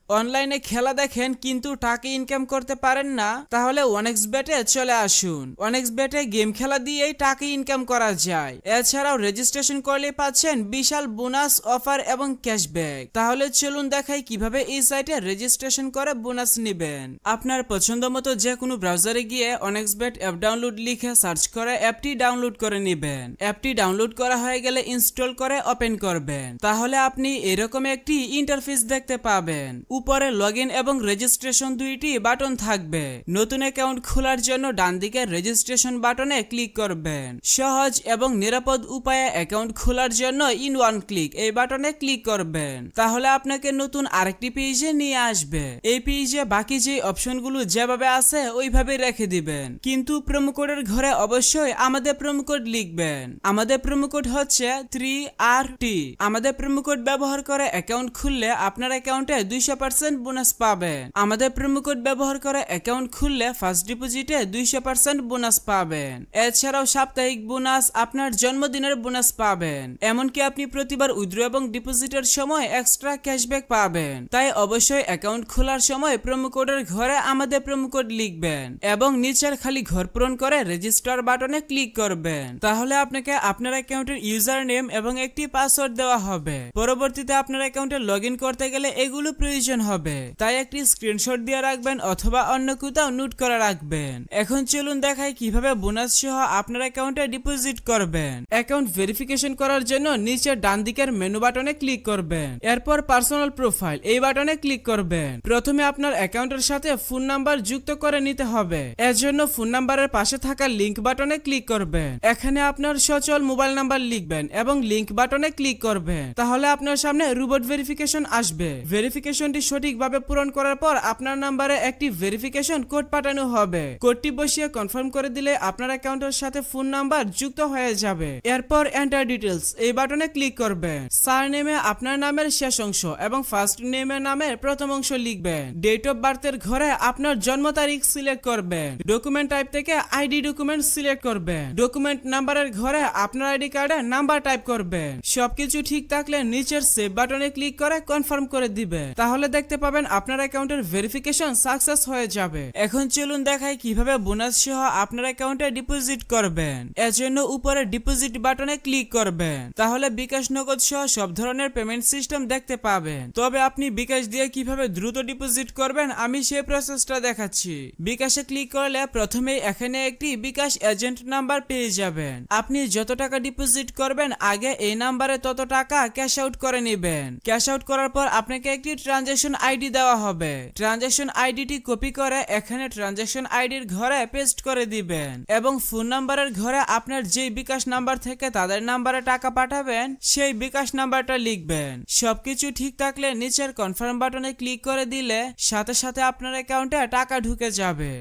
অনলাইনে খেলা দেখেন কিন্তু টাকা ইনকাম করতে পারেন না? তাহলে ওয়ানএক্সবেটে চলে আসুন। ওয়ানএক্সবেটে গেম খেলা দিয়েই টাকা ইনকাম করা যায়। এছাড়াও রেজিস্ট্রেশন করলে পাচ্ছেন বিশাল বোনাস অফার এবং ক্যাশব্যাক। তাহলে চলুন দেখাই কিভাবে এই সাইটে রেজিস্ট্রেশন করে বোনাস নেবেন। আপনার পছন্দ মতো যে কোনো ব্রাউজারে গিয়ে ওয়ানএক্সবেট অ্যাপ ডাউনলোড লিখে সার্চ করে অ্যাপটি ডাউনলোড করে নেবেন। অ্যাপটি ডাউনলোড করা হয়ে গেলে ইনস্টল করে ওপেন করবেন। তাহলে আপনি এরকম একটি ইন্টারফেস দেখতে পাবেন। উপরে লগইন এবং রেজিস্ট্রেশন দুইটি বাটন থাকবে। নতুন অ্যাকাউন্ট খোলার জন্য ডান দিকে রেজিস্ট্রেশন বাটনে ক্লিক করবেন। সহজ এবং নিরাপদ উপায়ে অ্যাকাউন্ট খোলার জন্য ইন ওয়ান ক্লিক এই বাটনে ক্লিক করবেন। তাহলে আপনাকে নতুন আরেকটি পেজে নিয়ে আসবে। এই পেজে বাকি যে অপশনগুলো যেভাবে আছে ওইভাবে রেখে দিবেন, কিন্তু প্রোমো কোডের ঘরে অবশ্যই আমাদের প্রোমো কোড লিখবেন। আমাদের প্রোমো কোড হচ্ছে 3RT। আমাদের প্রোমো কোড ব্যবহার করে অ্যাকাউন্ট খুললে আপনার অ্যাকাউন্টে 200% বোনাস পাবেন। আমাদের প্রোমো কোড ব্যবহার করে অ্যাকাউন্ট খুললে ফার্স্ট ডিপোজিটে 200% বোনাস পাবেন। এছাড়াও সাপ্তাহিক বোনাস, আপনার জন্মদিনের বোনাস পাবেন। এমনকি আপনি প্রতিবার উইথড্র এবং ডিপোজিটের সময় এক্সট্রা ক্যাশব্যাক পাবেন। তাই অবশ্যই অ্যাকাউন্ট খোলার সময় প্রোমো কোডের ঘরে আমাদের প্রোমো কোড লিখবেন এবং নিচের খালি ঘর পূরণ করে রেজিস্টার বাটনে ক্লিক করবেন। তাহলে আপনাকে আপনার অ্যাকাউন্টের ইউজার নেম এবং একটি পাসওয়ার্ড দেওয়া হবে। পরবর্তীতে আপনার অ্যাকাউন্টে লগইন করতে গেলে এগুলো প্রয়োজন হবে, তাই একটি স্ক্রিনশট দিয়ে রাখবেন অথবা অন্য কোথাও নোট করে রাখবেন। এখন চলুন দেখাই কিভাবে বোনাস সহ আপনার অ্যাকাউন্টে ডিপোজিট করবেন। অ্যাকাউন্ট ভেরিফিকেশন করার জন্য নিচের ডান দিকের মেনু বাটনে ক্লিক করবেন। এরপর পার্সোনাল প্রোফাইল এই বাটনে ক্লিক করবেন। প্রথমে আপনার অ্যাকাউন্টের সাথে ফোন নাম্বার যুক্ত করে নিতে হবে। এর জন্য ফোন নাম্বারের পাশে থাকা লিংক বাটনে ক্লিক করবেন। এখানে আপনার সচল মোবাইল নাম্বার লিখবেন এবং লিংক বাটনে ক্লিক করবেন। তাহলে আপনার সামনে রোবট ভেরিফিকেশন আসবে। ভেরিফিকেশনটি সঠিকভাবে পূরণ করার পর আপনার নাম্বারে একটি ভেরিফিকেশন কোড পাঠানো হবে। কোডটি বসিয়ে কনফার্ম করে দিলে আপনার অ্যাকাউন্টের সাথে ফোন নাম্বার যুক্ত হয়ে যাবে। এরপর এন্টার ডিটেইলস এই বাটনে ক্লিক করবেন। সারনেমে আপনার নামের শেষ অংশ এবং ফার্স্ট নেমের নামের প্রথম অংশ লিখবেন। ডেট অফ বার্থের ঘরে আপনার জন্ম তারিখ সিলেক্ট করবেন। ডকুমেন্ট টাইপ থেকে আইডি ডকুমেন্ট সিলেক্ট করবেন। ডকুমেন্ট নাম্বারের ঘরে আপনার আইডি কার্ডের নাম্বার টাইপ করবেন। সবকিছু ঠিক থাকলে নিচের সেভ বাটনে ক্লিক করে কনফার্ম করে দিবেন। তাহলে দেখতে পাবেন আপনার অ্যাকাউন্টের ভেরিফিকেশন সাকসেস হয়ে যাবে। এখন চলুন দেখাই কিভাবে বোনাস সহ আপনার অ্যাকাউন্টে ডিপোজিট করবেন। এর জন্য উপরে ডিপোজিট বাটনে ক্লিক করবেন। তাহলে বিকাশ, নগদ সহ সব ধরনের পেমেন্ট সিস্টেম দেখতে পাবেন। তবে আপনি বিকাশ দিয়ে কিভাবে দ্রুত ডিপোজিট করবেন আমি সেই প্রসেসটা দেখাচ্ছি। বিকাশে ক্লিক করলে প্রথমেই এখানে একটি বিকাশ এজেন্ট নাম্বার পেয়ে যাবেন। আপনি যত টাকা ডিপোজিট করবেন আগে এই নাম্বারে তত টাকা ক্যাশ আউট করে নেবেন। ক্যাশ আউট করার পর আপনাকে একটি ট্রানজাকশন আইডি দেওয়া হবে। ট্রানজাকশন আইডিটি কপি করে এখানে ট্রানজাকশন আইডির ঘরে পেস্ট করে দিবেন এবং ফোন নাম্বারের ঘরে আপনার যেই বিকাশ নাম্বার থেকে তাদের নাম্বারে টাকা পাঠাবেন সেই বিকাশ নাম্বারটা লিখবেন। সবকিছু ঠিক থাকলে নিচের কনফার্ম বাটনে ক্লিক করে দিলে সাথে সাথে আপনার অ্যাকাউন্টে টাকা ঢুকে যাবে।